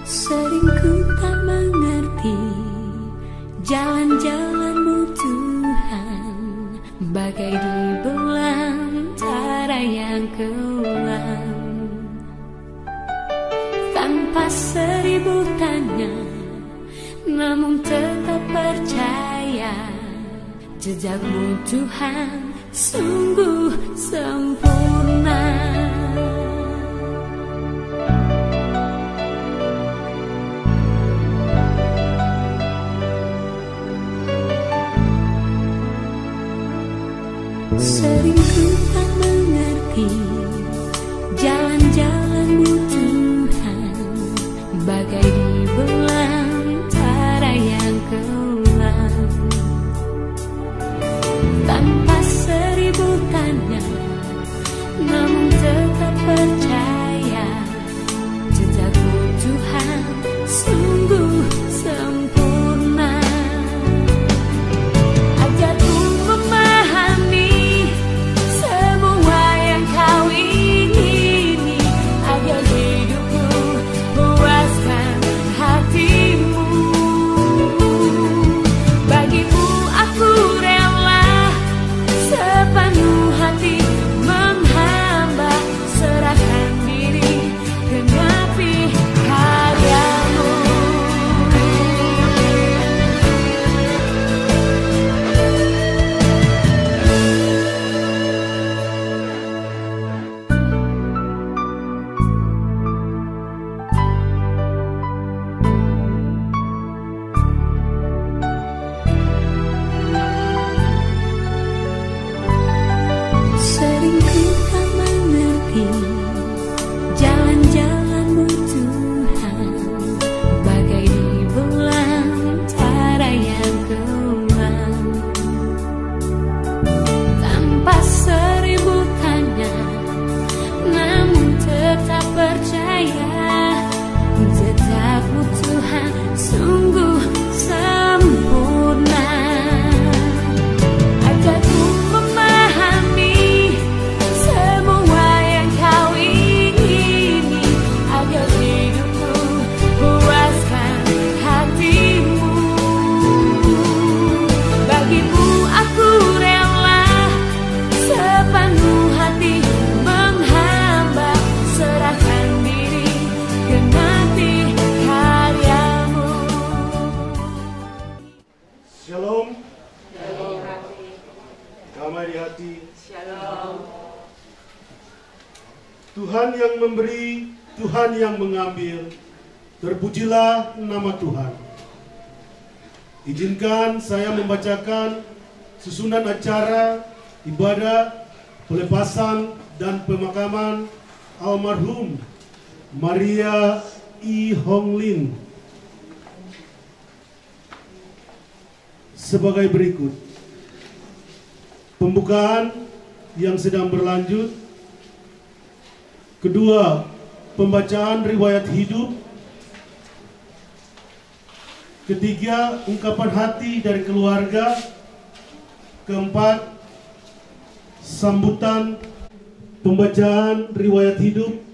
Sering ku tak mengerti jalan-jalanmu Tuhan, bagai di belantara yang kelam. Tanpa seribu tanya, namun tetap percaya, jejakmu Tuhan sungguh sempurna. Sering ku tak mengerti jalan-jalanmu Tuhan, bagai di belantara yang kelam. Tanpa seribu tanya, namun tetap percaya, jejakmu Tuhan sungguh sempurna. Ajarku memahami semua yang kau ingini, agar hidupku puaskan hatimu. Bagimu aku rela sepenuh hati menghamba, serahkan diri genapi karyamu. Sering ku tak mengerti jalan-jalanmu Tuhan, bagai di belantara yang kelam. Tanpa seribu tanya, namun tetap percaya, jejakmu Tuhan sungguh sempurna. Ajarku memahami semua yang kau ingini, agar hidupku puaskan hatimu. Bagimu aku rela sepenuh hati menghamba, serahkan diri genapi karyamu. Shalom. Damai di hati. Tuhan yang memberi, Tuhan yang mengambil. Terpujilah nama Tuhan. Izinkan saya membacakan susunan acara ibadah pelepasan dan pemakaman almarhum Maria E. Honglin sebagai berikut. Pembukaan yang sedang berlanjut. Kedua, pembacaan riwayat hidup. Ketiga, ungkapan hati dari keluarga. Keempat, sambutan pembacaan riwayat hidup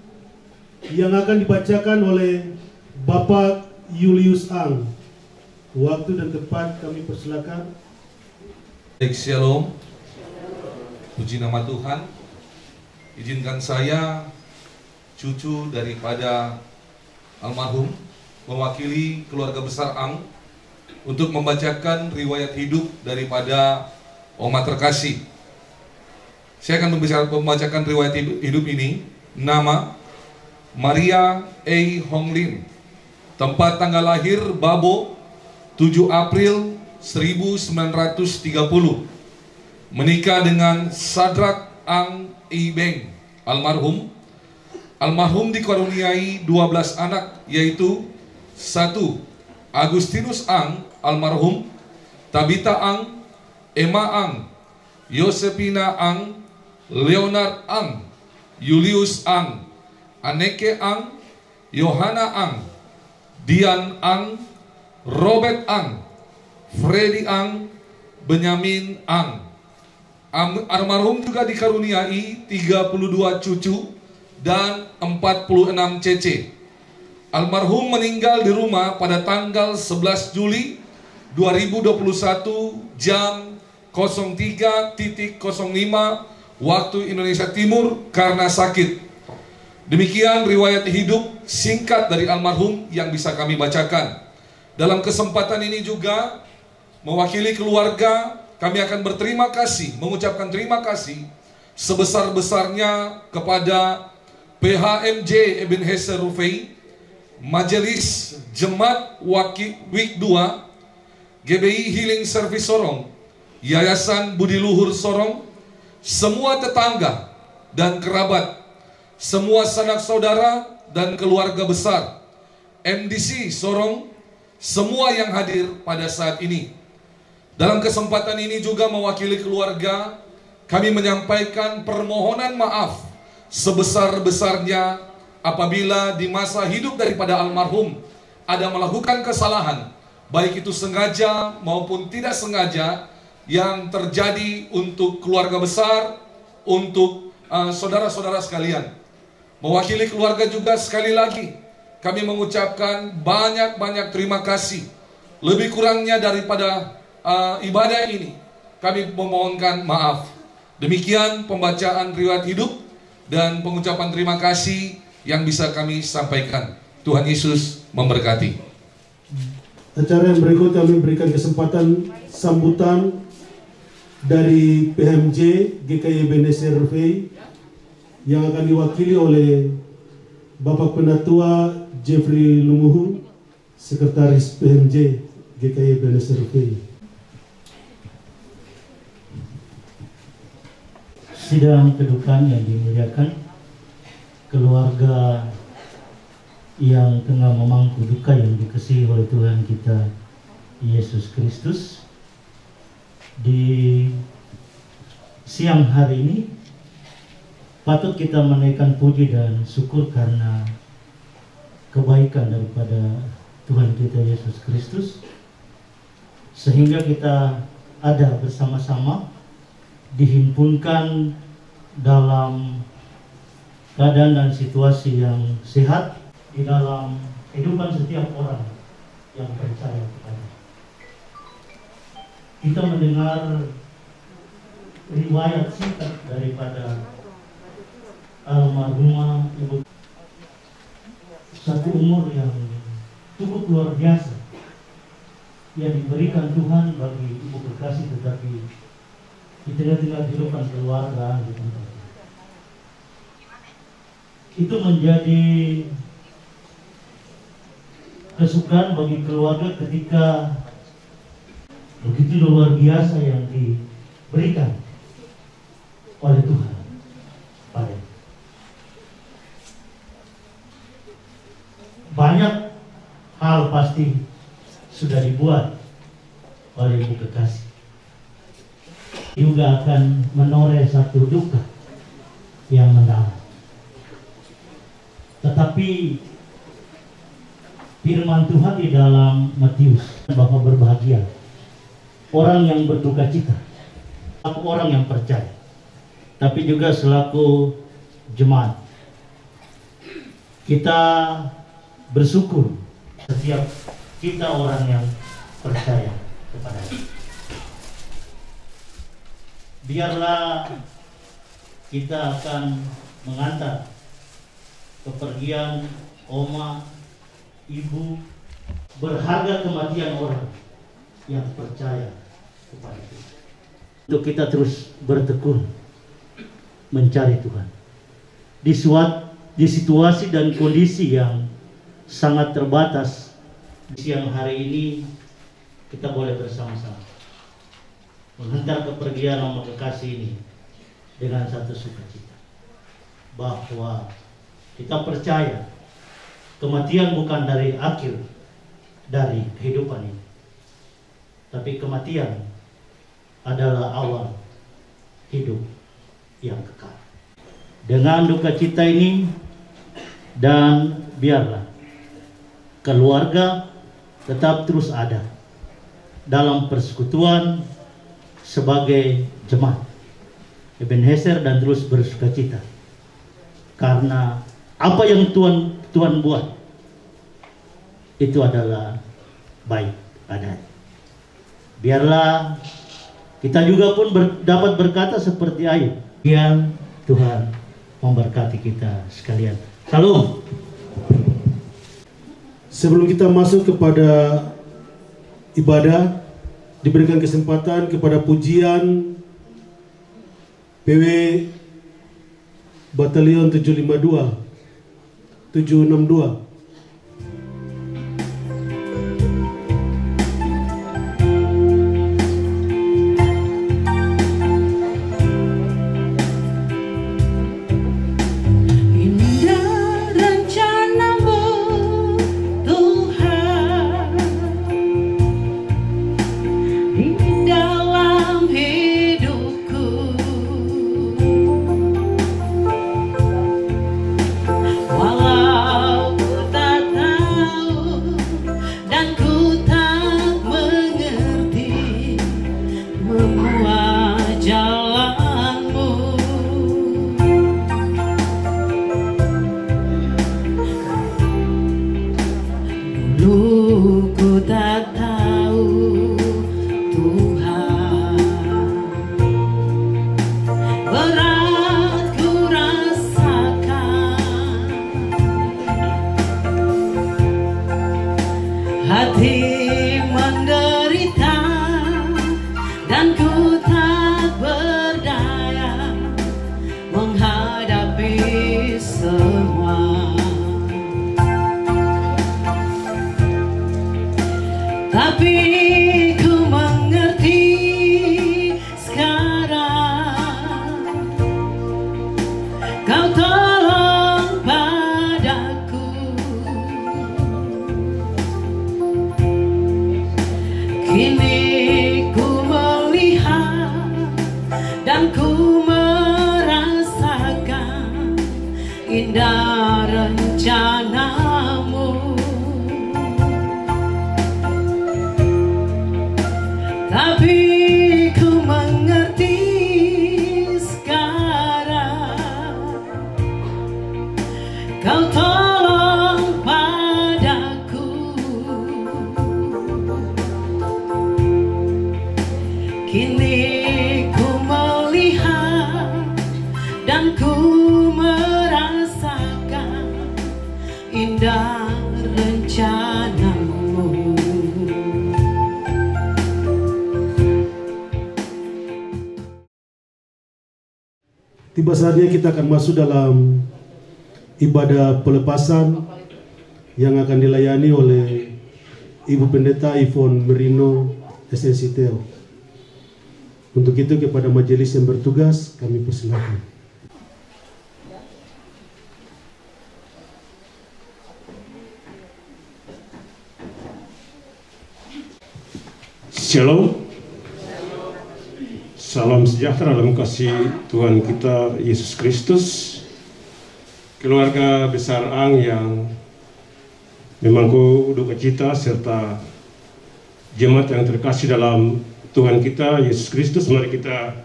yang akan dibacakan oleh Bapak Julius Ang. Waktu dan tempat kami persilakan. Shalom. Puji nama Tuhan. Izinkan saya, cucu daripada almarhum, mewakili keluarga besar Ang untuk membacakan riwayat hidup daripada Oma terkasih. Saya akan membacakan riwayat hidup ini. Nama Maria E. Honglin. Tempat tanggal lahir Babo 7 April 1930. Menikah dengan Sadrak Ang Ibeng almarhum. Almarhum dikaruniai 12 anak, yaitu 1. Agustinus Ang almarhum, Tabita Ang, Emma Ang, Yosepina Ang, Leonard Ang, Julius Ang, Anneke Ang, Johanna Ang, Dian Ang, Robert Ang, Freddy Ang, Benyamin Ang. Almarhum juga dikaruniai 32 cucu dan 46 cece. Almarhum meninggal di rumah pada tanggal 11 Juli 2021 jam 03.05 waktu Indonesia Timur karena sakit. Demikian riwayat hidup singkat dari almarhum yang bisa kami bacakan. Dalam kesempatan ini juga mewakili keluarga, kami akan berterima kasih, mengucapkan terima kasih sebesar-besarnya kepada PHMJ Ebenezer Rufai, Majelis Jemaat Week 2, GBI Healing Service Sorong, Yayasan Budi Luhur Sorong, semua tetangga dan kerabat, semua sanak saudara dan keluarga besar, MDC Sorong, semua yang hadir pada saat ini. Dalam kesempatan ini juga mewakili keluarga, kami menyampaikan permohonan maaf sebesar-besarnya apabila di masa hidup daripada almarhum ada melakukan kesalahan, baik itu sengaja maupun tidak sengaja, yang terjadi untuk keluarga besar, untuk saudara-saudara sekalian. Mewakili keluarga juga sekali lagi kami mengucapkan banyak-banyak terima kasih. Lebih kurangnya daripada ibadah ini kami memohonkan maaf. Demikian pembacaan riwayat hidup dan pengucapan terima kasih yang bisa kami sampaikan. Tuhan Yesus memberkati. Acara yang berikut kami berikan kesempatan sambutan dari PHMJ GKI Ebenezer Rufai yang akan diwakili oleh Bapak Penatua Jeffrey Lumuhu, Sekretaris PHMJ GKI Ebenezer Rufai. Sidang kedukaan yang dimuliakan, keluarga yang tengah memangku duka yang dikasihi oleh Tuhan kita Yesus Kristus, di siang hari ini patut kita menaikkan puji dan syukur karena kebaikan daripada Tuhan kita Yesus Kristus, sehingga kita ada bersama-sama dihimpunkan dalam keadaan dan situasi yang sehat di dalam kehidupan setiap orang yang percaya kepada. Kita mendengar riwayat singkat daripada almarhumah Ibu, satu umur yang cukup luar biasa yang diberikan Tuhan bagi Ibu Kekasih, tetapi di tengah-tengah kehidupan keluarga di tempat itu menjadi kesukaan bagi keluarga ketika begitu luar biasa yang diberikan oleh Tuhan pada. Banyak hal pasti sudah dibuat oleh Ibu Kekasih, juga akan menoreh satu duka yang mendalam. Tetapi firman Tuhan di dalam Matius bahwa berbahagia orang yang berduka cita, orang yang percaya, tapi juga selaku jemaat kita bersyukur setiap kita orang yang percaya kepada Dia. Biarlah kita akan mengantar kepergian oma, ibu, berharga kematian orang yang percaya kepada Tuhan. Untuk kita terus bertekun mencari Tuhan di situasi dan kondisi yang sangat terbatas. Siang hari ini kita boleh bersama-sama menghantar kepergian Mama Kekasih ini dengan satu sukacita, bahwa kita percaya kematian bukan dari akhir dari kehidupan ini, tapi kematian adalah awal hidup yang kekal. Dengan duka cita ini, dan biarlah keluarga tetap terus ada dalam persekutuan sebagai jemaat Ebenezer dan terus bersukacita karena apa yang Tuhan buat itu adalah baik adanya. Biarlah kita juga pun dapat berkata seperti Ayub, biar Tuhan memberkati kita sekalian. Salam. Sebelum kita masuk kepada ibadah, diberikan kesempatan kepada pujian PW Batalion 752 762. Indah rencanamu, tapi ku mengerti sekarang. Kau tolong padaku, kini ku melihat dan ku indah rencanamu. Tiba saatnya kita akan masuk dalam ibadah pelepasan yang akan dilayani oleh Ibu Pendeta Yvonne Merino SNCTO. Untuk itu kepada majelis yang bertugas kami persilakan. Shalom. Salam sejahtera dalam kasih Tuhan kita Yesus Kristus. Keluarga besar Ang yang memangku duka cita serta jemaat yang terkasih dalam Tuhan kita Yesus Kristus, mari kita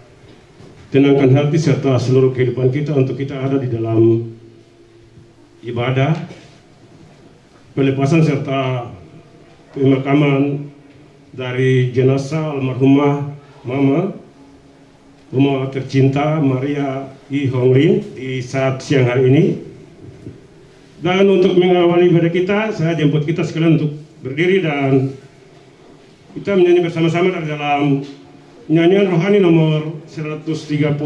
tenangkan hati serta seluruh kehidupan kita untuk kita ada di dalam ibadah pelepasan serta pemakaman dari jenazah almarhumah Mama tercinta Maria I. Hongrin di saat siang hari ini. Dan untuk mengawali ibadah kita, saya jemput kita sekalian untuk berdiri dan kita menyanyi bersama-sama dari dalam nyanyian rohani nomor 135.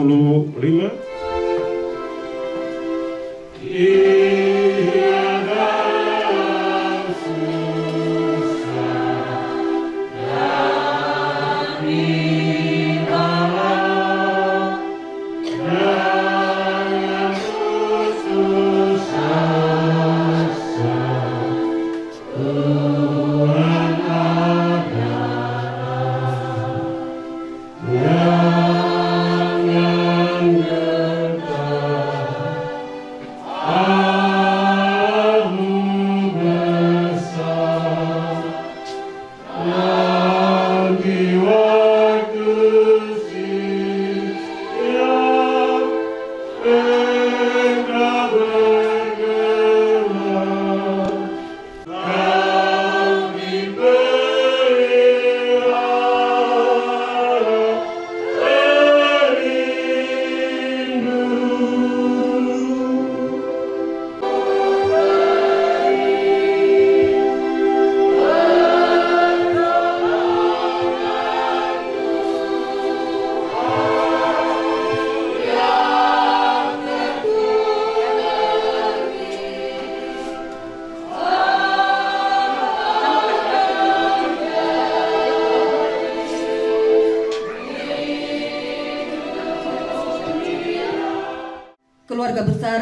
Keluarga besar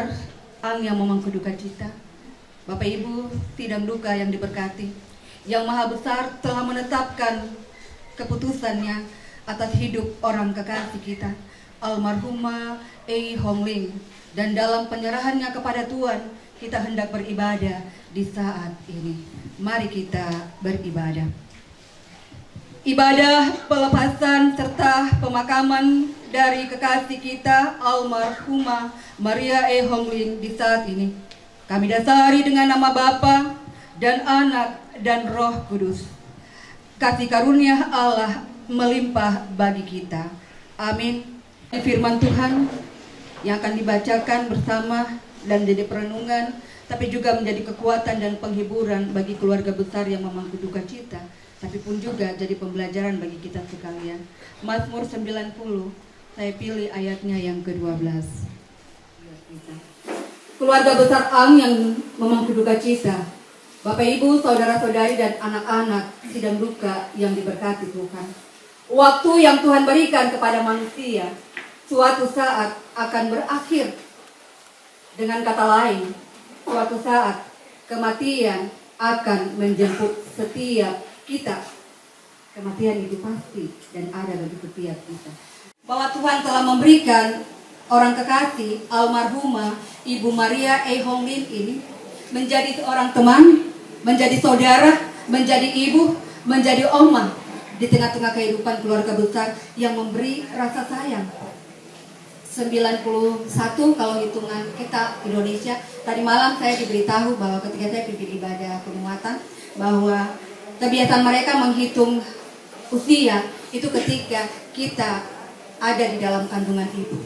Ang yang memangku duka cita, Bapak Ibu sidang duka yang diberkati, Yang Maha Besar telah menetapkan keputusannya atas hidup orang kekasih kita, almarhumah Ei Hong Ling, dan dalam penyerahannya kepada Tuhan, kita hendak beribadah di saat ini. Mari kita beribadah. Ibadah pelepasan serta pemakaman dari kekasih kita, almarhumah Maria Ei Hong Ling di saat ini kami dasari dengan nama Bapa dan Anak dan Roh Kudus. Kasih karunia Allah melimpah bagi kita. Amin. Firman Tuhan yang akan dibacakan bersama dan jadi perenungan, tapi juga menjadi kekuatan dan penghiburan bagi keluarga besar yang memangku duka cita, tapi pun juga jadi pembelajaran bagi kita sekalian. Mazmur 90, saya pilih ayatnya yang ke-12. Keluarga besar Ang yang memangku duka cita, Bapak Ibu, saudara-saudari dan anak-anak sidang duka yang diberkati Tuhan. Waktu yang Tuhan berikan kepada manusia suatu saat akan berakhir. Dengan kata lain, suatu saat kematian akan menjemput setiap kita. Kematian itu pasti dan ada bagi setiap kita. Bahwa Tuhan telah memberikan orang kekasih almarhumah Ibu Maria Ei Hong Ling ini menjadi seorang teman, menjadi saudara, menjadi ibu, menjadi oma di tengah-tengah kehidupan keluarga besar yang memberi rasa sayang. 91 kalau hitungan kita Indonesia. Tadi malam saya diberitahu bahwa ketika saya pimpin ibadah penguatan, bahwa kebiasaan mereka menghitung usia itu ketika kita ada di dalam kandungan ibu.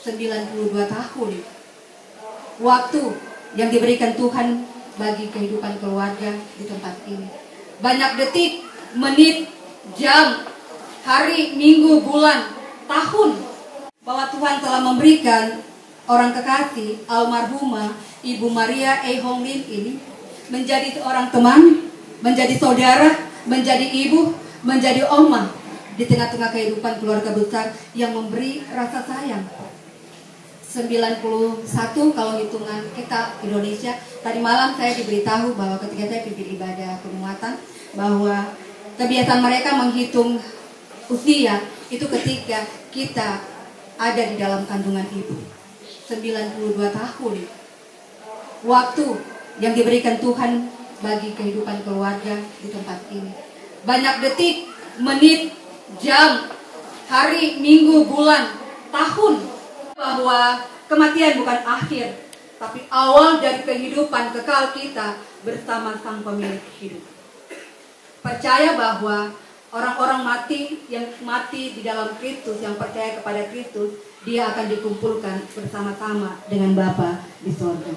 92 tahun. Waktu yang diberikan Tuhan bagi kehidupan keluarga di tempat ini. Banyak detik, menit, jam, hari, minggu, bulan, tahun, bahwa Tuhan telah memberikan orang kekasih almarhumah Ibu Maria Ei Hong Ling ini menjadi seorang teman, menjadi saudara, menjadi ibu, menjadi oma di tengah-tengah kehidupan keluarga besar yang memberi rasa sayang. 91 kalau hitungan kita Indonesia. Tadi malam saya diberitahu bahwa ketika saya pimpin ibadah penguatan, bahwa kebiasaan mereka menghitung usia itu ketika kita ada di dalam kandungan ibu. 92 tahun. Waktu yang diberikan Tuhan bagi kehidupan keluarga di tempat ini. Banyak detik, menit, jam, hari, minggu, bulan, tahun, bahwa kematian bukan akhir, tapi awal dari kehidupan kekal kita bersama Sang Pemilik hidup. Percaya bahwa orang-orang mati yang mati di dalam Kristus, yang percaya kepada Kristus, dia akan dikumpulkan bersama-sama dengan Bapa di sorga.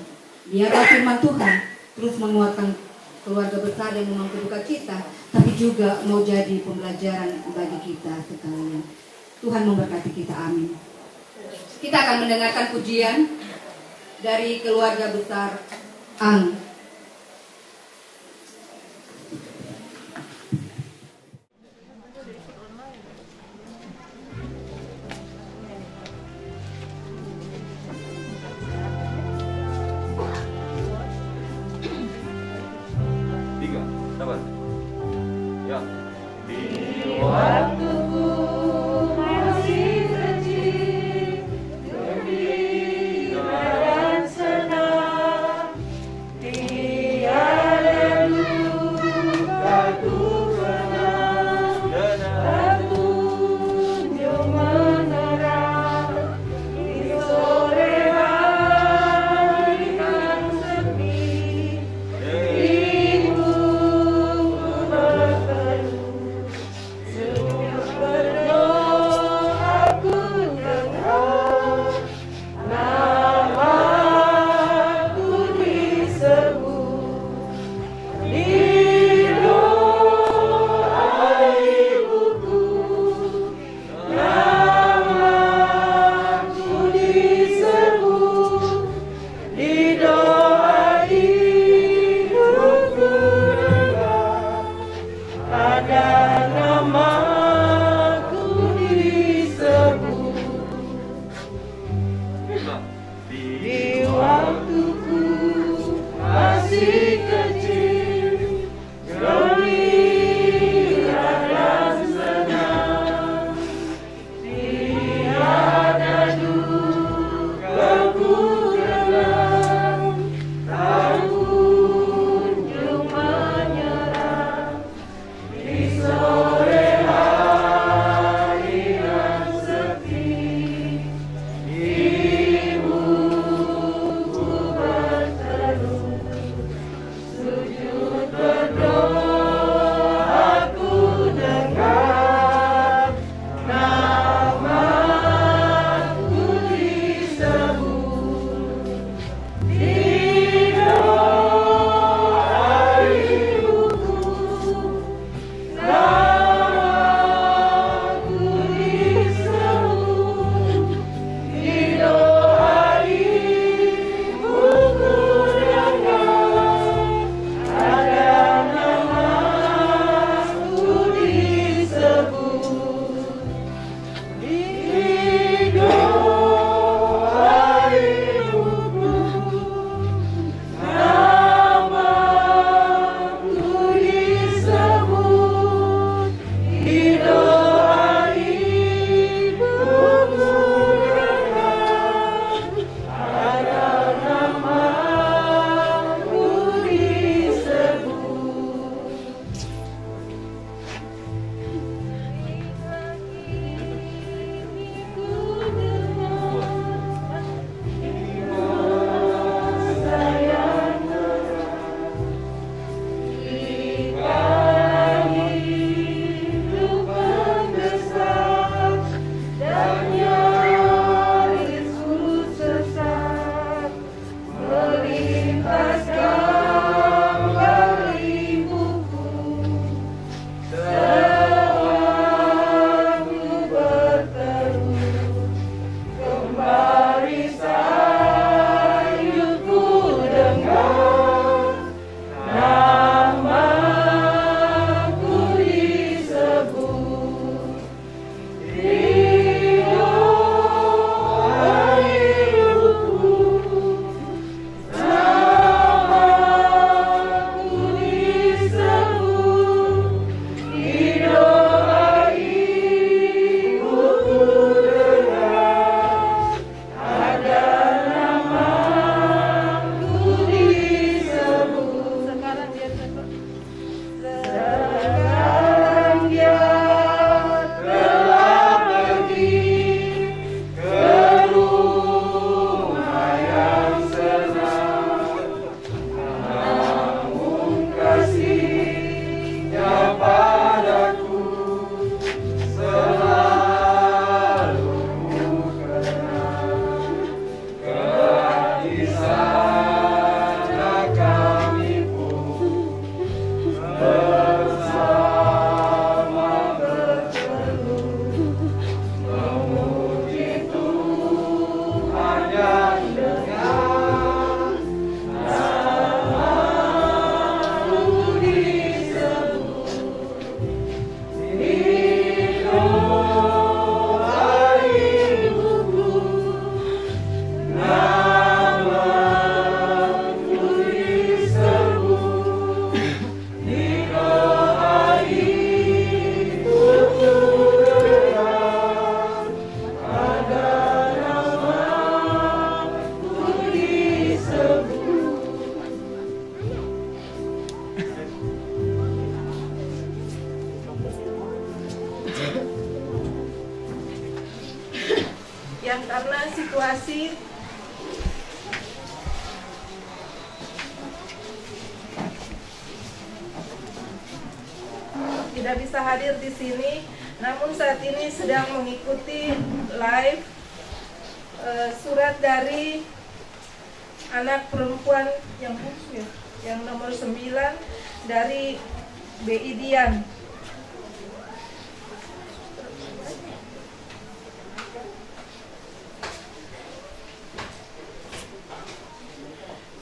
Biarlah firman Tuhan terus menguatkan keluarga besar yang memangku duka cita, tapi juga mau jadi pembelajaran bagi kita sekalian. Tuhan memberkati kita, amin. Kita akan mendengarkan pujian dari keluarga besar Ang. Tiga, sabar. Ya. Di Waktuku masih kecil, gembira dan senang, tiada dukaku pernah, tertunjuk menerang di sore hari yang sepi. Di yang karena situasi tidak bisa hadir di sini, namun saat ini sedang mengikuti live surat dari anak perempuan yang bungsu ya, yang nomor 9 dari BI Dian.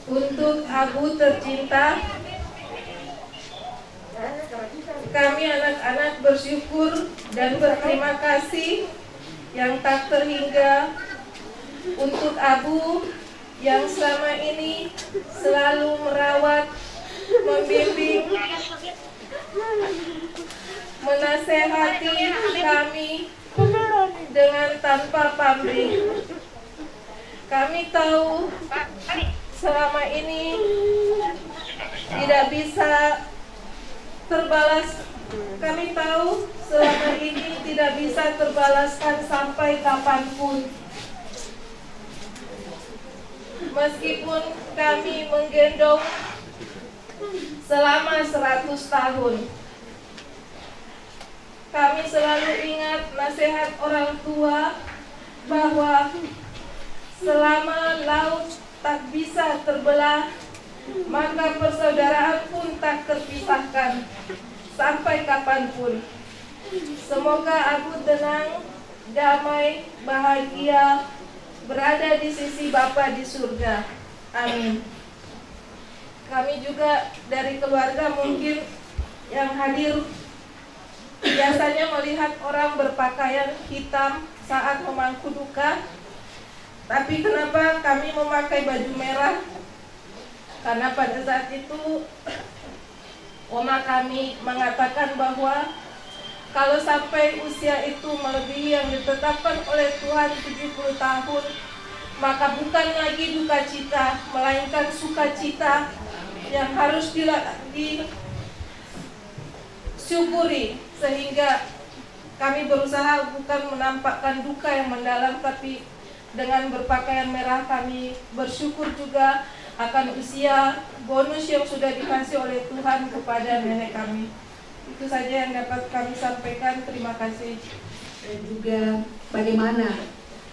Untuk Abu tercinta, kami anak-anak bersyukur dan berterima kasih yang tak terhingga untuk Abu yang selama ini selalu merawat, membimbing, menasehati kami dengan tanpa pamrih. Kami tahu selama ini tidak bisa terbalas. Kami tahu selama ini tidak bisa terbalaskan sampai kapanpun. Meskipun kami menggendong selama 100 tahun, kami selalu ingat nasihat orang tua bahwa selama laut tak bisa terbelah, maka persaudaraan pun tak terpisahkan sampai kapanpun. Semoga Abu tenang, damai, bahagia, berada di sisi Bapa di surga. Amin. Kami juga dari keluarga mungkin yang hadir biasanya melihat orang berpakaian hitam saat memangku duka. Tapi kenapa kami memakai baju merah? Karena pada saat itu oma kami mengatakan bahwa kalau sampai usia itu melebihi yang ditetapkan oleh Tuhan 70 tahun, maka bukan lagi duka cita, melainkan sukacita yang harus disyukuri. Sehingga kami berusaha bukan menampakkan duka yang mendalam, tapi dengan berpakaian merah kami bersyukur juga akan usia bonus yang sudah dikasih oleh Tuhan kepada nenek kami. Itu saja yang dapat kami sampaikan. Terima kasih. Dan juga bagaimana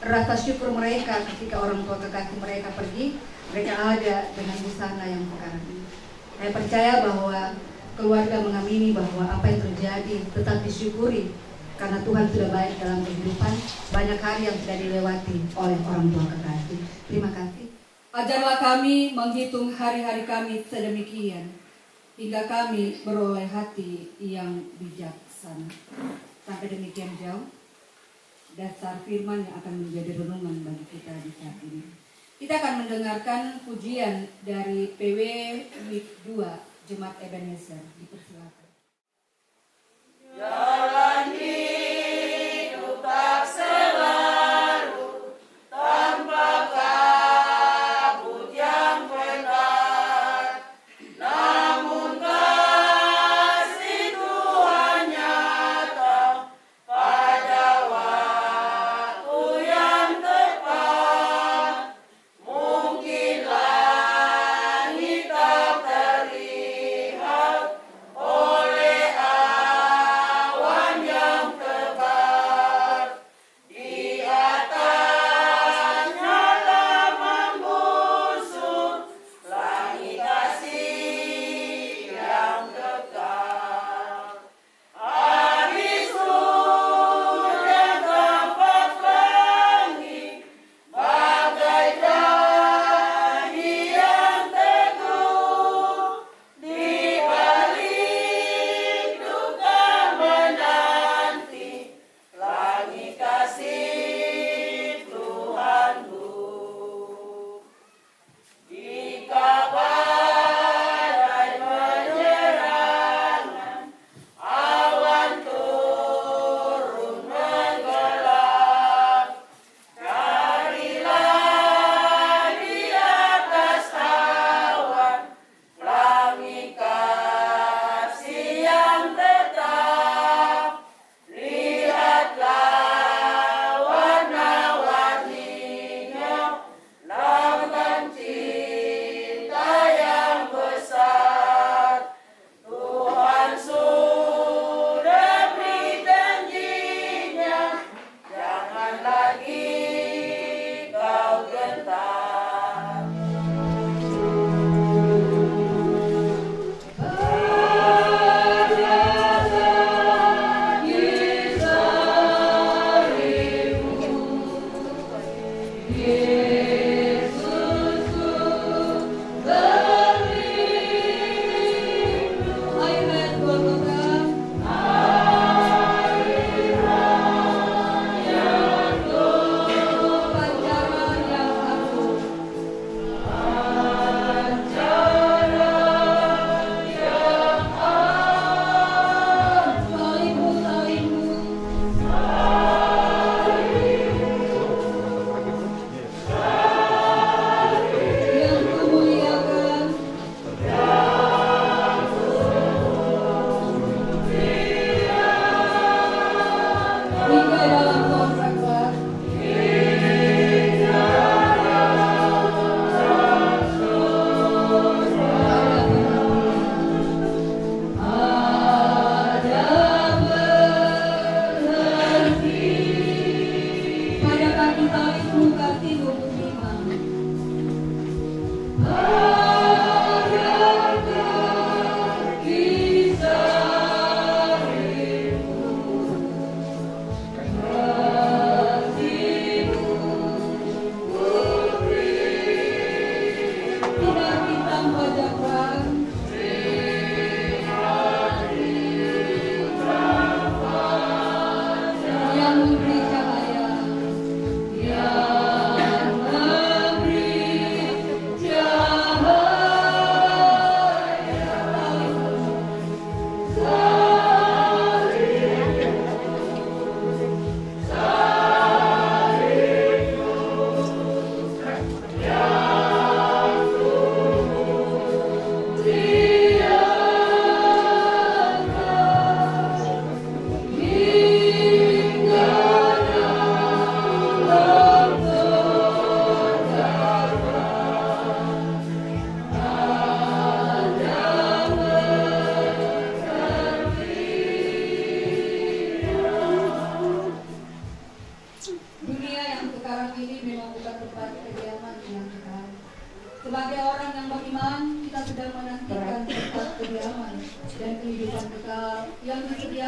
rasa syukur mereka ketika orang tua kekasih mereka pergi, mereka ada dengan busana yang sekarang ini. Saya percaya bahwa keluarga mengamini bahwa apa yang terjadi tetap disyukuri, karena Tuhan sudah baik dalam kehidupan. Banyak hari yang sudah dilewati oleh orang tua kekasih. Terima kasih. Ajarlah kami menghitung hari-hari kami sedemikian, hingga kami beroleh hati yang bijaksana. Sampai demikian jauh dasar firman yang akan menjadi renungan bagi kita di saat ini. Kita akan mendengarkan pujian dari PW Week 2 Jemaat Ebenezer. Dipersilakan. Jalan hidup tak selalu tanpa kabut yang pekat, namun kasih Tuhan nyata pada waktu yang tepat. Mungkin langit tak terlihat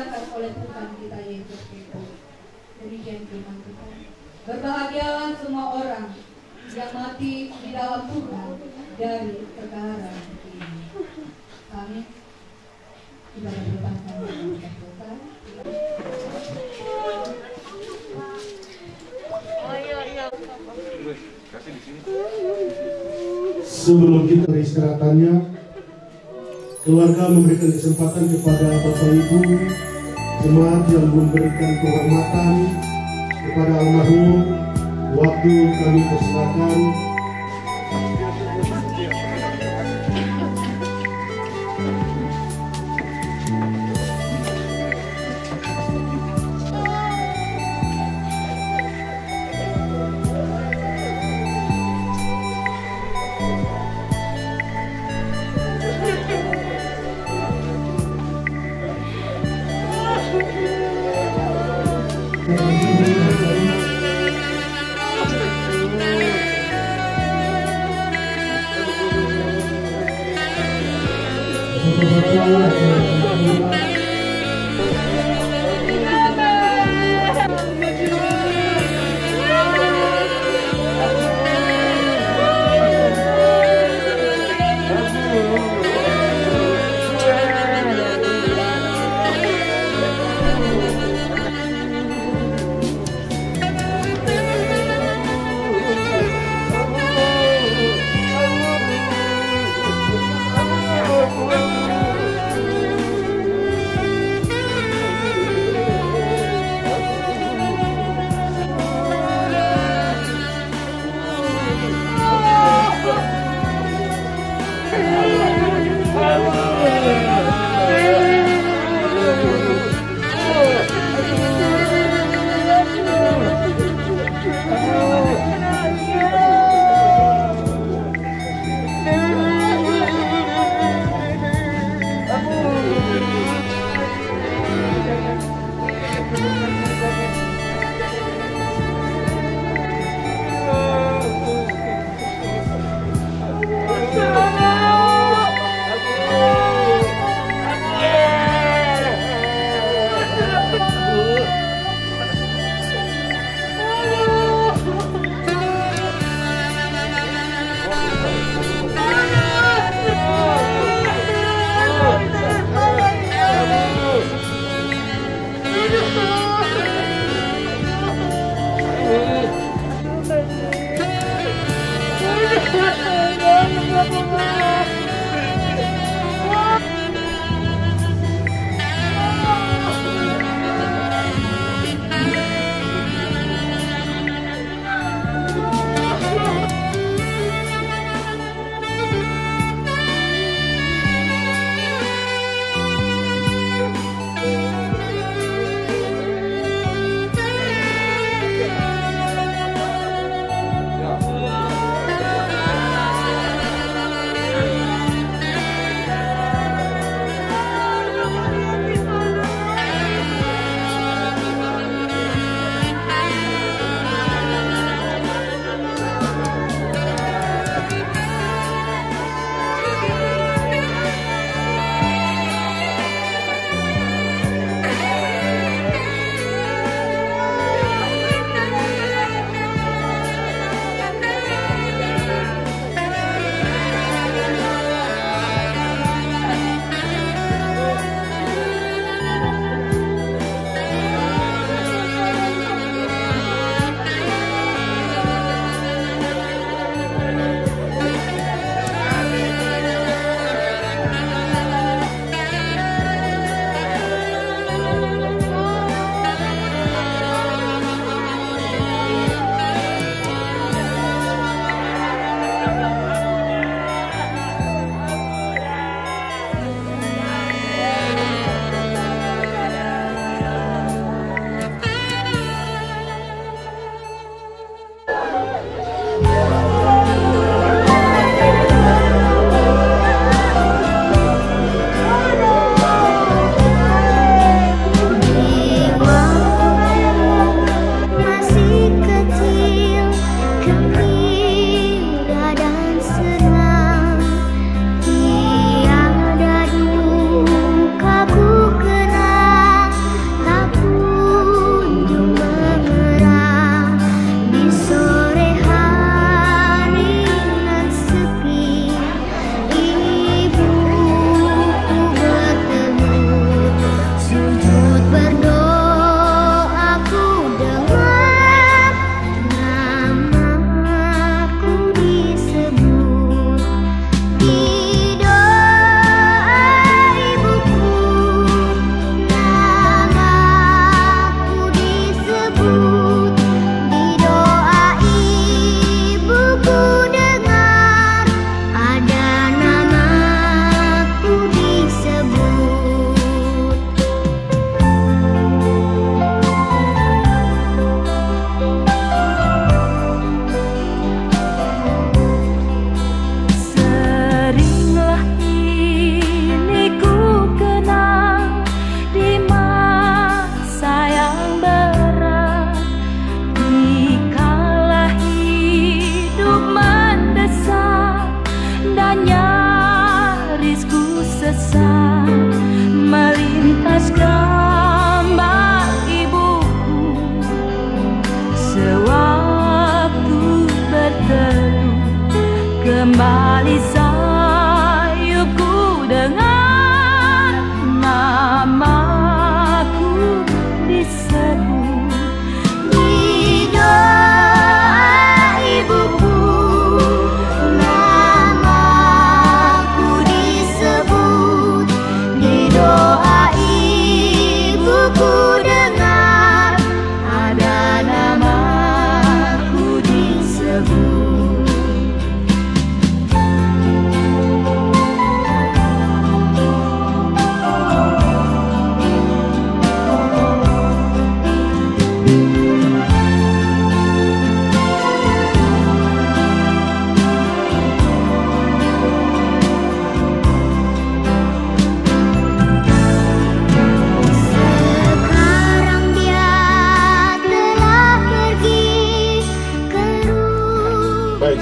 dimuliakan oleh Tuhan kita Yesus Kristus. Demikian firman Tuhan. Berbahagialah semua orang yang mati di dalam Tuhan dari sekarang ini. Amin. Ibadah berlepasan kita selesai. Sebelum kita istirahatannya, keluarga memberikan kesempatan kepada Bapak Ibu jemaat yang memberikan kehormatan kepada almarhum. Waktu kami persilakan.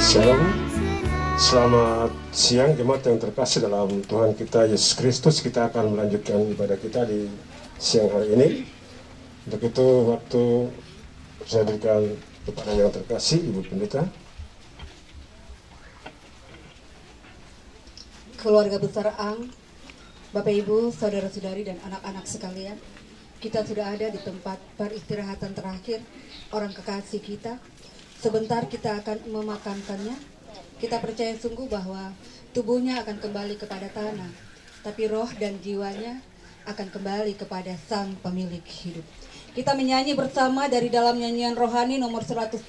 Shalom. Selamat siang jemaat yang terkasih dalam Tuhan kita Yesus Kristus. Kita akan melanjutkan ibadah kita di siang hari ini. Untuk itu waktu saya berikan kepada yang terkasih Ibu Pendeta. Keluarga besar Ang, Bapak Ibu, saudara-saudari dan anak-anak sekalian, kita sudah ada di tempat peristirahatan terakhir orang kekasih kita. Sebentar kita akan memakamkannya. Kita percaya sungguh bahwa tubuhnya akan kembali kepada tanah, tapi roh dan jiwanya akan kembali kepada Sang Pemilik hidup. Kita menyanyi bersama dari dalam nyanyian rohani nomor 117,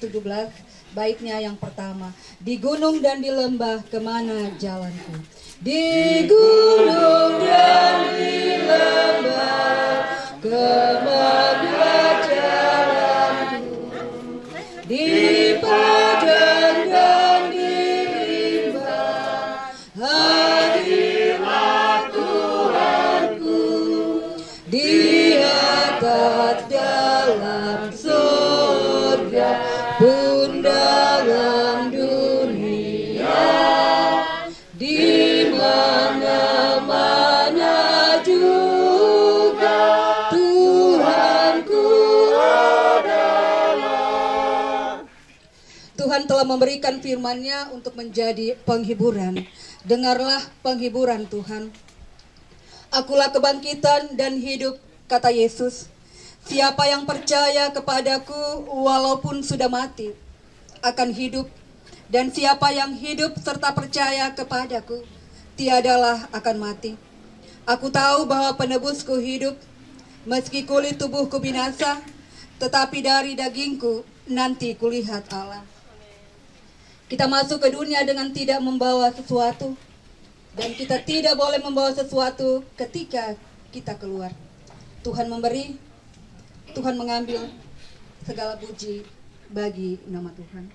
baitnya yang pertama. Di gunung dan di lembah kemana jalanku? Di gunung dan di lembah kemana jalanku? Di padang dan di rimba hadirlah Tuhanku. Di atas dalam surga pun dalam dunia, di mana-mana juga Tuhanku adalah. Tuhan telah memberikan firman-Nya untuk menjadi penghiburan. Dengarlah penghiburan Tuhan. Akulah kebangkitan dan hidup, kata Yesus. Siapa yang percaya kepadaku walaupun sudah mati akan hidup, dan siapa yang hidup serta percaya kepadaku tiadalah akan mati. Aku tahu bahwa penebusku hidup, meski kulit tubuhku binasa, tetapi dari dagingku nanti kulihat Allah. Kita masuk ke dunia dengan tidak membawa sesuatu, dan kita tidak boleh membawa sesuatu ketika kita keluar. Tuhan memberi, Tuhan mengambil, segala puji bagi nama Tuhan.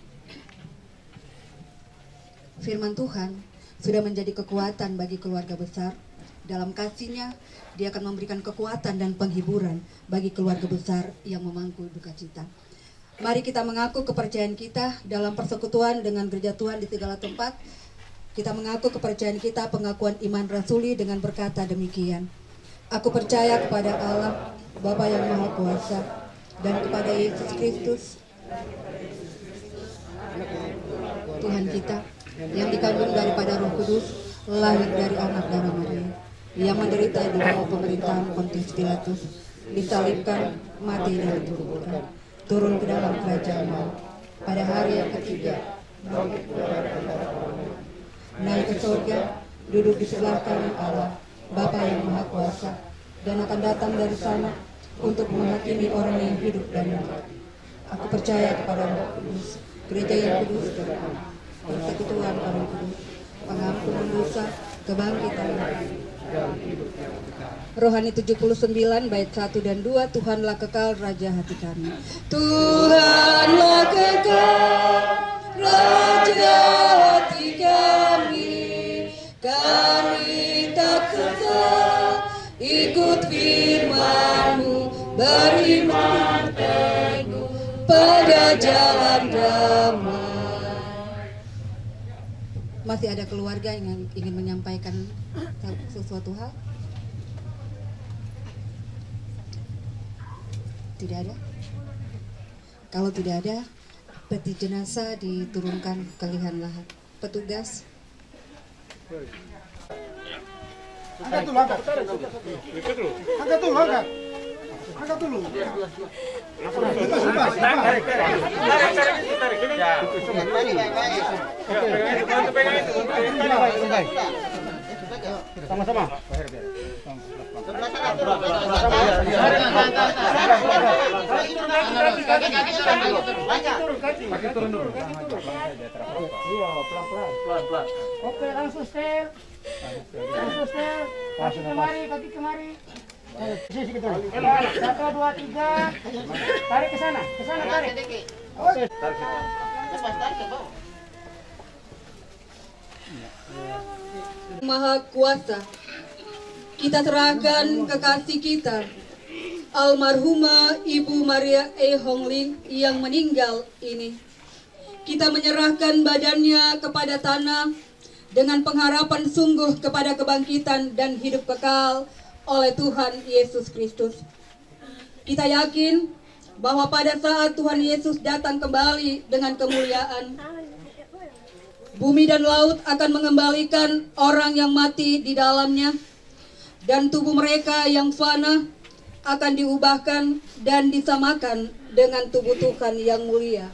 Firman Tuhan sudah menjadi kekuatan bagi keluarga besar. Dalam kasih-Nya, Dia akan memberikan kekuatan dan penghiburan bagi keluarga besar yang memangku duka cita. Mari kita mengaku kepercayaan kita dalam persekutuan dengan gereja Tuhan di segala tempat. Kita mengaku kepercayaan kita, pengakuan iman rasuli dengan berkata demikian. Aku percaya kepada Allah, Bapa yang Maha Kuasa, dan kepada Yesus Kristus, Tuhan kita, yang dikandung daripada Roh Kudus, lahir dari anak darah Maria, yang menderita di bawah pemerintahan Pontius Pilatus, disalibkan, mati dan dikuburkan, turun ke dalam kerajaan maut, pada hari yang ketiga, naik ke surga, duduk di sebelah kanan Allah, Bapa yang Maha Kuasa, dan akan datang dari sana untuk menghakimi orang yang hidup dan mati. Aku percaya kepada Roh Kudus, gereja yang kudus, persekutuan orang kudus, pengampunan dosa, kebangkitan dan hidup. Rohani 79 bait 1 dan 2. Tuhanlah kekal raja hati kami. Tuhanlah kekal raja hati kami. Kami tak sesat ikut firman-Mu, beriman teguh pada jalan damai. Masih ada keluarga yang ingin menyampaikan sesuatu hal? Tidak ada? Kalau tidak ada, peti jenazah diturunkan ke liang lahat. Petugas, angkat dulu, angkat. Angkat dulu, angkat. Angkat dulu. Sama-sama. Pelan-pelan. Oke, langsung setel. Kaki kemari. Sisi kita. 1, 2, 3. Tarik ke sana, tarik. Oke. Tarik. Lepas tarik ke bawah. Maha Kuasa, kita serahkan kekasih kita, almarhumah Ibu Maria E. Hong Ling yang meninggal ini. kita menyerahkan badannya kepada tanah dengan pengharapan sungguh kepada kebangkitan dan hidup kekal oleh Tuhan Yesus Kristus. Kita yakin bahwa pada saat Tuhan Yesus datang kembali dengan kemuliaan, bumi dan laut akan mengembalikan orang yang mati di dalamnya, dan tubuh mereka yang fana akan diubahkan dan disamakan dengan tubuh Tuhan yang mulia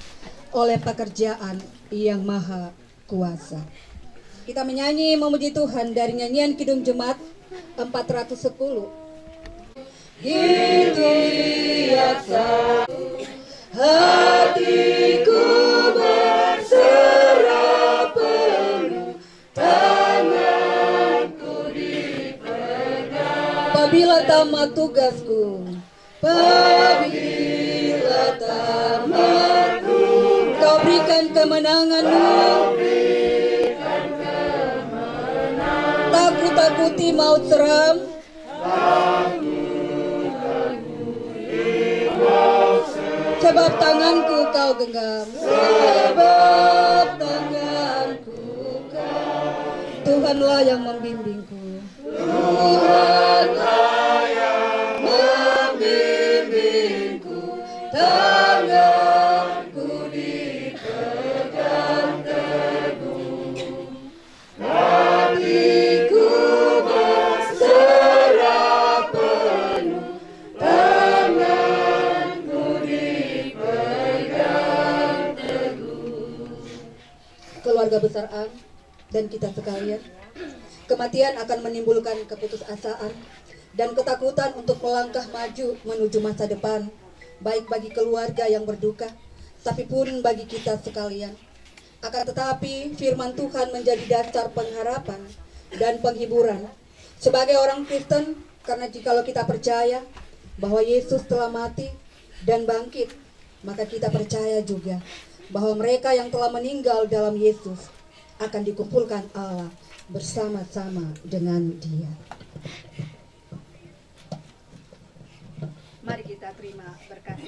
oleh pekerjaan yang maha kuasa. Kita menyanyi memuji Tuhan dari nyanyian Kidung Jemaat 410. Gitu biasa hatiku berserah penuh, tanganku dipegang. Apabila tamat tugasku, apabila tamatku, Kau berikan kemenanganmu. Takuti maut seram, sebab tanganku Kau genggam, sebab tanganku Kau. Tuhanlah yang membimbingku, Tuhanlah yang membimbingku, tanganku dipegang teguh, hatiku berserah penuh, tanganku dipegang teguh. Keluarga besar Ang dan kita sekalian, kematian akan menimbulkan keputusasaan dan ketakutan untuk melangkah maju menuju masa depan, baik bagi keluarga yang berduka, tapi pun bagi kita sekalian. Akan tetapi firman Tuhan menjadi dasar pengharapan dan penghiburan sebagai orang Kristen, karena jikalau kita percaya bahwa Yesus telah mati dan bangkit, maka kita percaya juga bahwa mereka yang telah meninggal dalam Yesus akan dikumpulkan Allah bersama-sama dengan Dia. Mari kita terima berkat.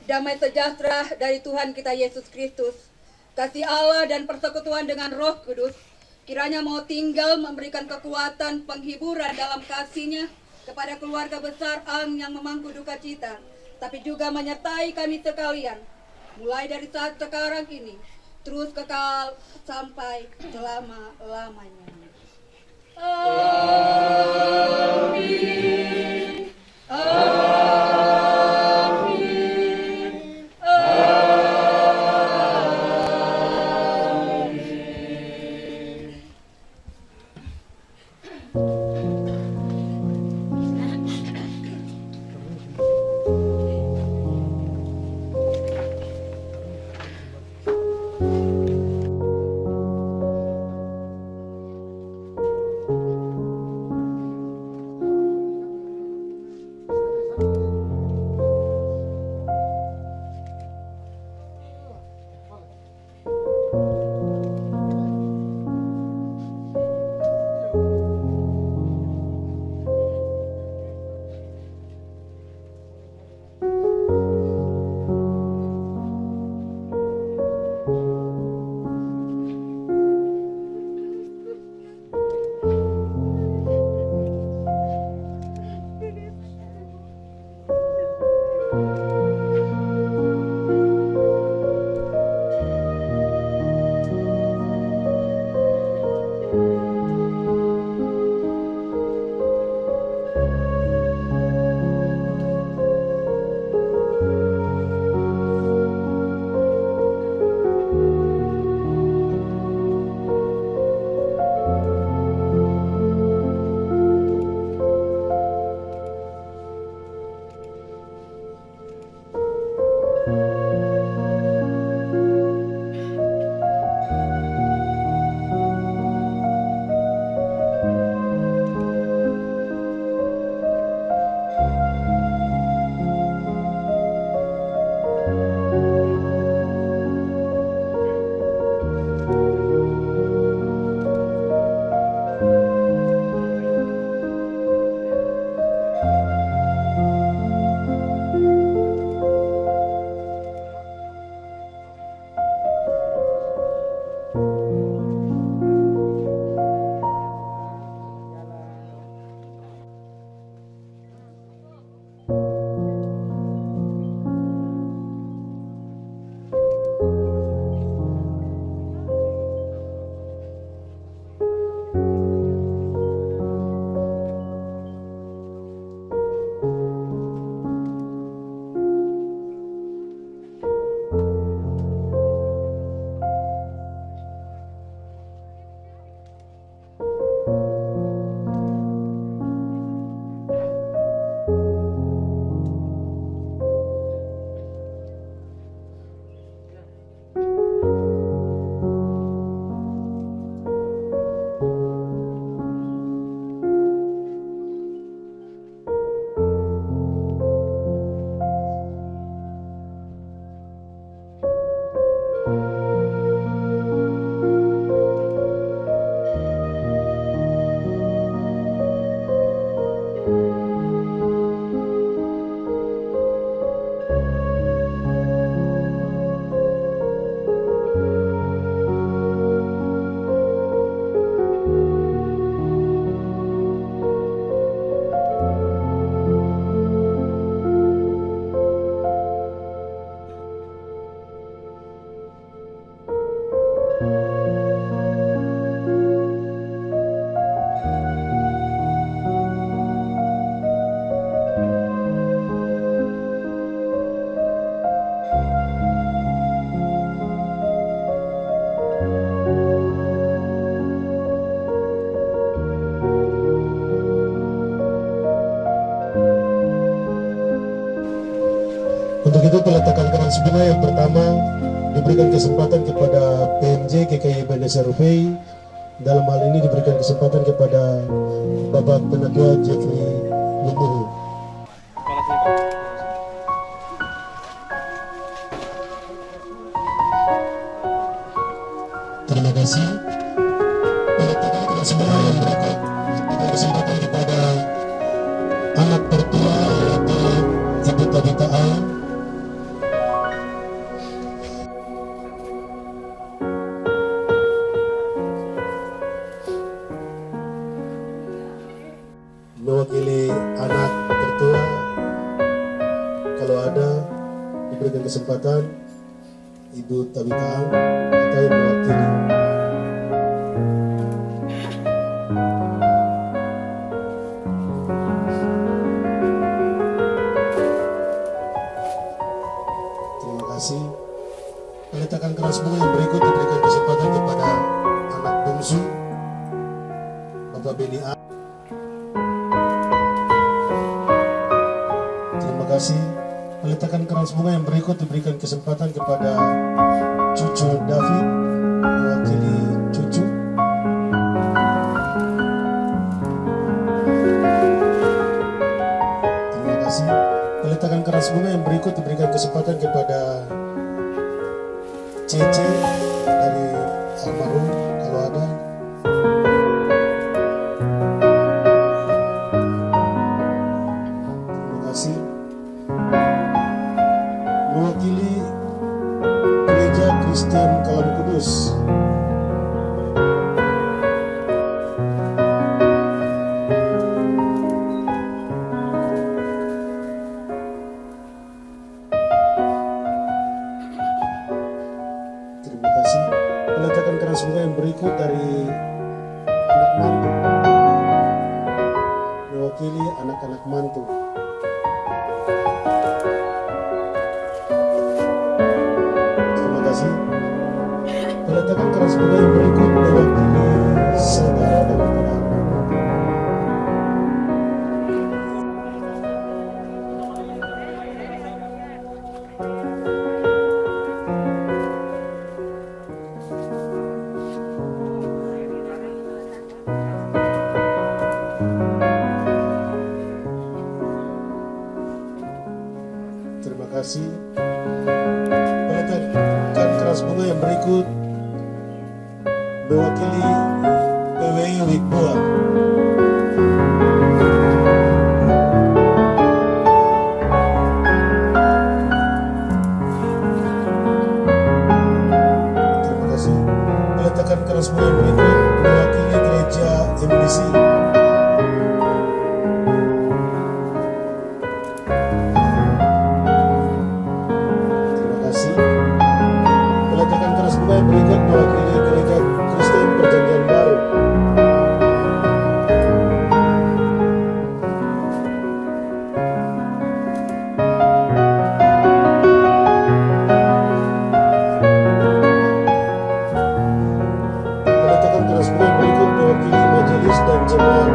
Damai sejahtera dari Tuhan kita Yesus Kristus, kasih Allah dan persekutuan dengan Roh Kudus, kiranya mau tinggal memberikan kekuatan penghiburan dalam kasih-Nya kepada keluarga besar Ang yang memangku duka cita, tapi juga menyertai kami sekalian, mulai dari saat sekarang ini, terus kekal sampai selama-lamanya. Amin. Amin. Amin. Untuk itu peletakan keras bunga yang pertama diberikan kesempatan kepada PMJ GKI Ebenezer Rufai. Dalam hal ini diberikan kesempatan kepada Bapak Penatua Jeffrey Lumuhu. Terima kasih. Peletakan keras bunga yang berikut diberikan kesempatan kepada anak tertua yaitu Ibu Tabita Aung. Mewakili anak tertua, kalau ada diberikan kesempatan Ibu Tabita Aung atau yang mewakili. Terima kasih. Peletakan keras bunga yang berikut diberikan kesempatan kepada anak bungsu Bapak Beni A. Terima kasih. Peletakan keras bunga yang berikut diberikan kesempatan kepada cucu David mewakili cucu. Terima kasih. Peletakan keras bunga yang berikut diberikan kesempatan kepada Cece dari almarhum kalau ada. Terima kasih. Mewakili Gereja Kristen Kalam Kudus. Terima kasih. Peletakan keras bunga yang berikut dari anak mantu. Mewakili anak-anak mantu. Terima kasih. Peletakan keras bunga yang berikut mewakili saudara dan anak. Terima kasih. Peletakan keras bunga yang berikut mewakili PWI Wikboa. Terima kasih. Peletakan keras bunga yang berikut mewakili Gereja MDC. Terima kasih. Peletakan keras bunga yang berikut mewakili Gereja Kristen Perjanjian Baru. Peletakan keras bunga yang berikut mewakili Majelis dan Jemaat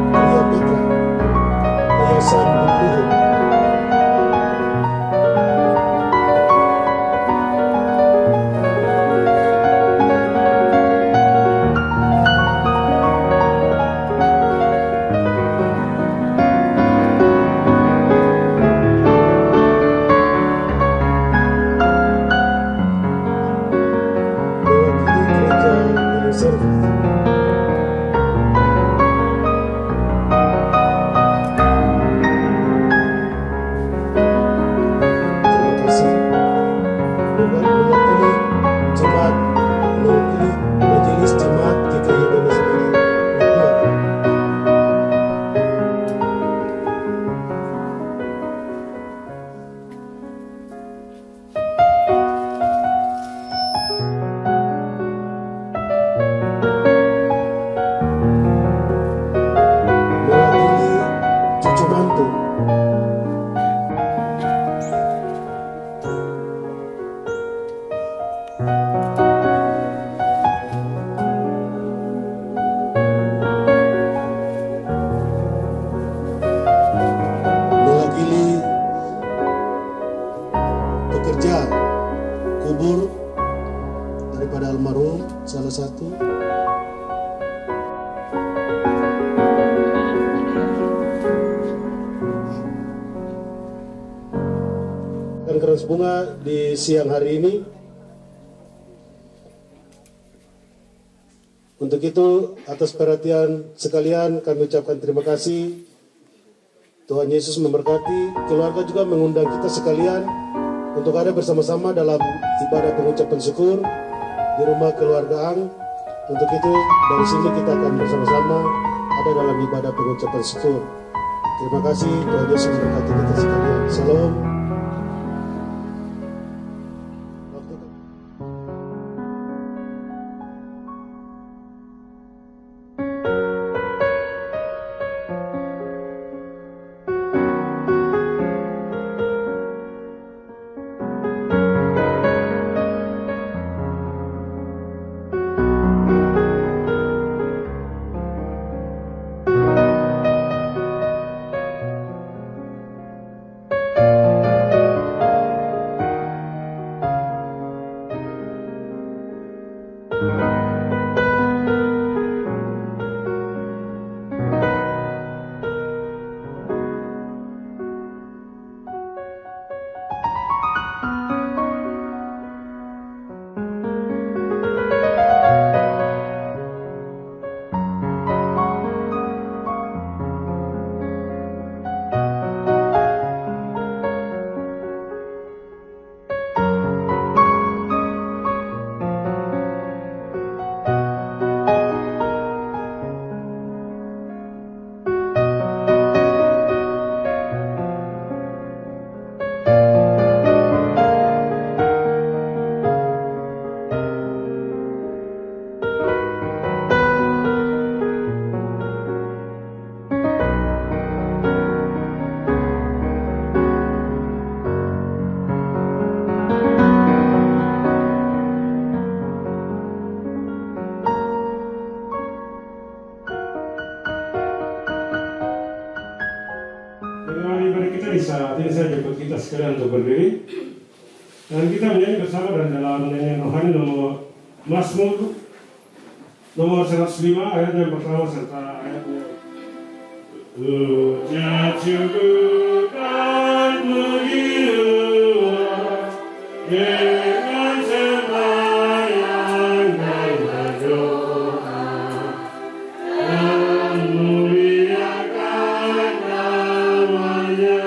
Maria Petra, Yayasan Bungkuhu. Mewakili Gereja Ebenezer. Terima kasih. Mewakili Jemaat, mewakili Majelis Jemaat GKI Ebenezer Wikboa. Mewakili cucu mantu. Mewakili Keras bunga di siang hari ini. Untuk itu, atas perhatian sekalian kami ucapkan terima kasih. Tuhan Yesus memberkati. Keluarga juga mengundang kita sekalian untuk ada bersama-sama dalam ibadah pengucapan syukur di rumah keluarga Ang. Untuk itu, dari sini kita akan bersama-sama ada dalam ibadah pengucapan syukur. Terima kasih, Tuhan Yesus memberkati kita sekalian. Salam. Saat ini saya jemput kita sekalian untuk berdiri dan kita menyanyi bersama dan dalam nyanyian rohani nomor Mazmur nomor 105 ayat yang pertama serta ayatnya Ucap syukur dan pujian dengan sembahyang dan berdoa dan muliakan namanya.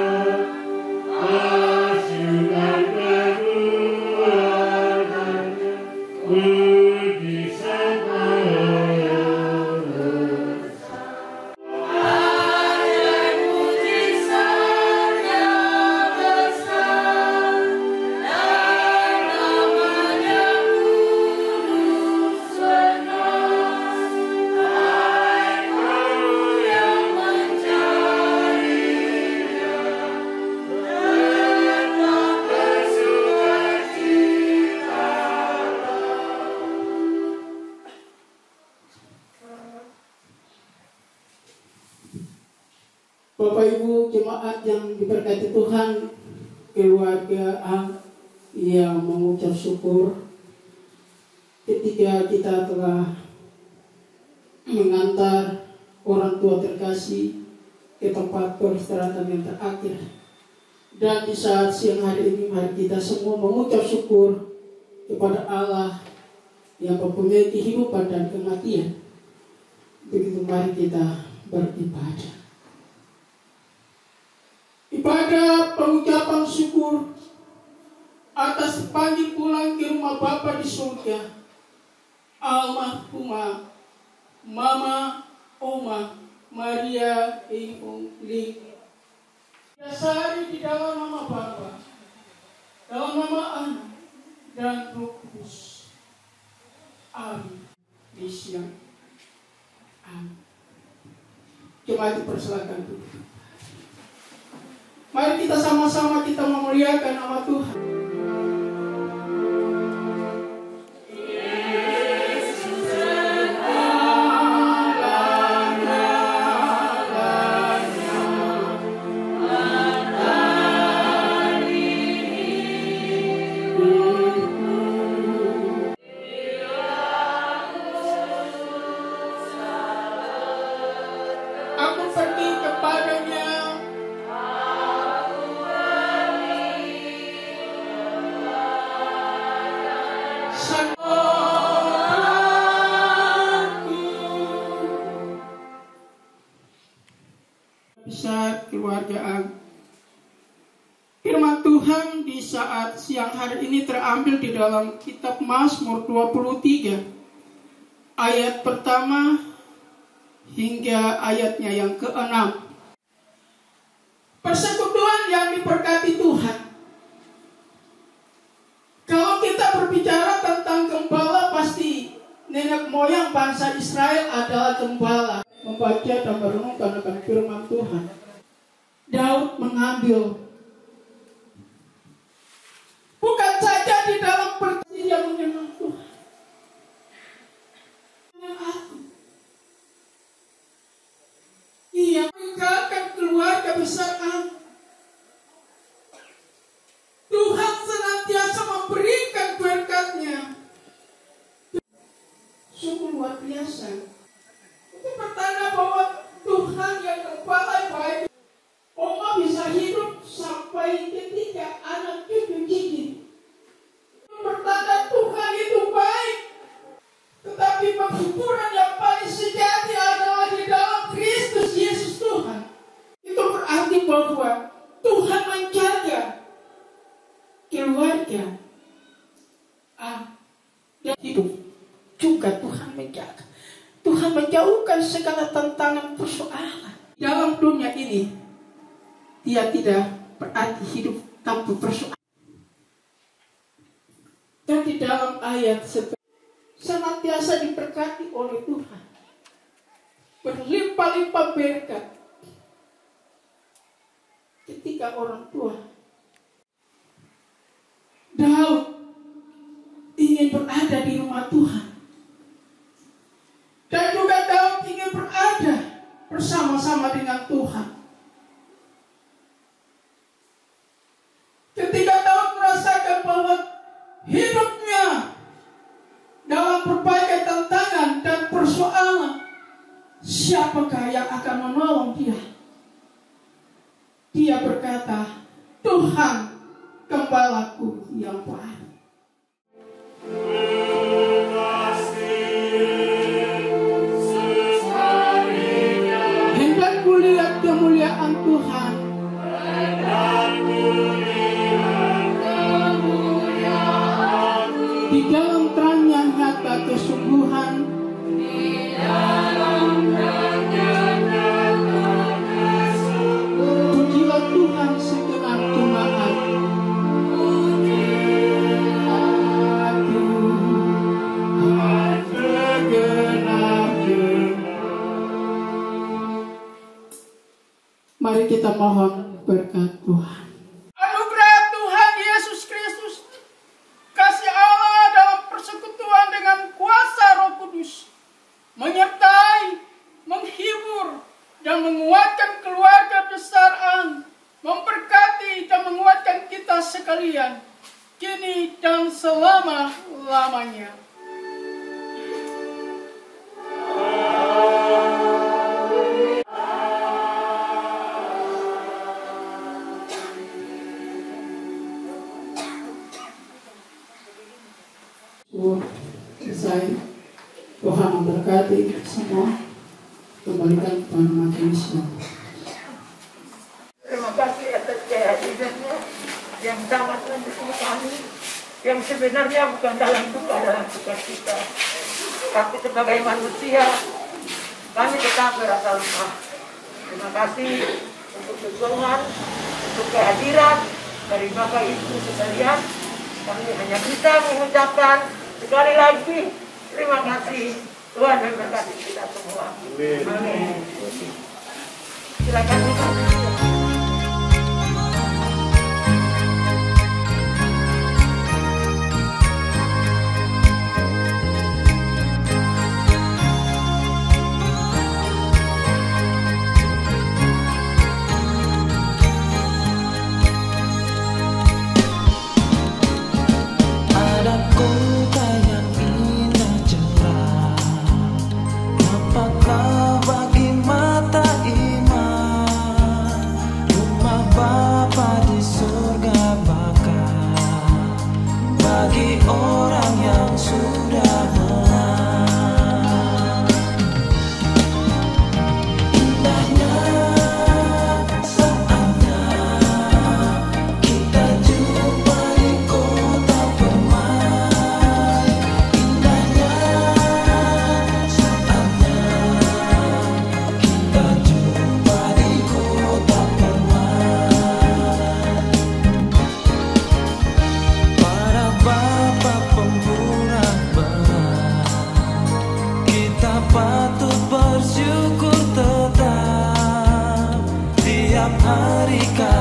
Bapak Ibu jemaat yang diberkati Tuhan, keluarga Ang yang mengucap syukur ketika kita telah mengantar orang tua terkasih ke tempat peristirahatan yang terakhir. Dan di saat siang hari ini mari kita semua mengucap syukur kepada Allah yang mempunyai kehidupan dan kematian. Begitu mari kita beribadah. Ibadah pengucapan syukur atas panggil pulang ke rumah Bapa di surga almarhumah Mama Oma Maria Ing Ling. Dasari di dalam nama Bapa, dalam nama Anak dan Roh Kudus. Amin. Di siang. Amin. Coba dipersilakan dulu. Mari kita sama-sama kita memuliakan nama Tuhan. Aku pergi kepadanya. penghargaan. Firman Tuhan di saat siang hari ini terambil di dalam kitab Mazmur 23 ayat pertama hingga ayatnya yang ke-6. Persekutuan yang diberkati Tuhan. Kalau kita berbicara tentang gembala, pasti nenek moyang bangsa Israel adalah gembala. Membaca dan merenungkan akan firman Tuhan. Daud mengambil bukan saja di dalam perjanjian dengan Tuhan. Ia meninggalkan keluarga besar Allah. Tuhan senantiasa memberikan berkat-Nya. Sungguh luar biasa. Itu pertanda bahwa Tuhan yang kepala baik. Oma bisa hidup sampai ketika anak cucu gigi. Pertanda Tuhan itu baik. Tetapi penghiburan yang paling sejati adalah di dalam Kristus Yesus Tuhan. Itu berarti bahwa Tuhan menjaga keluarga dan hidup. Juga Tuhan menjaga. Tuhan menjauhkan segala tantangan persoalan. Dalam dunia ini, Dia tidak berarti hidup tanpa persoalan. Dan di dalam ayat senantiasa diberkati oleh Tuhan. Berlimpah-limpah berkat. Ketika orang tua Daud ingin berada di rumah Tuhan. Dan juga Daud ingin berada bersama-sama dengan Tuhan. Ketika Daud merasakan bahwa hidupnya dalam berbagai tantangan dan persoalan, siapakah yang akan menolong dia? Dia berkata, Tuhan gembalaku yang baik. Hendak kulihat kemuliaan Tuhan. Di dalam terangnya nyata kesungguhan. Pujilah Tuhan segenap jemaat. Mari kita mohon berkat Tuhan. Anugerah Tuhan Yesus Kristus, kasih Allah dalam persekutuan dengan kuasa Roh Kudus, menyertai, menghibur, dan menguatkan keluarga besar Ang, memberkati dan menguatkan kita sekalian, kini dan selama-lamanya. Selesai. Tuhan memberkati semua. Kembalikan kepada majelis. Terima kasih atas kehadirannya yang sangat mendukung kami, yang sebenarnya bukan dalam duka cita, tapi sebagai manusia kami tetap berasa lemah. Terima kasih untuk dukungan, untuk kehadiran dari Bapak Ibu sekalian. Kami hanya bisa mengucapkan sekali lagi terima kasih. Tuhan memberkati kita semua. Amin. Silakan kita. Apakah bagi mata iman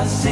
kasih.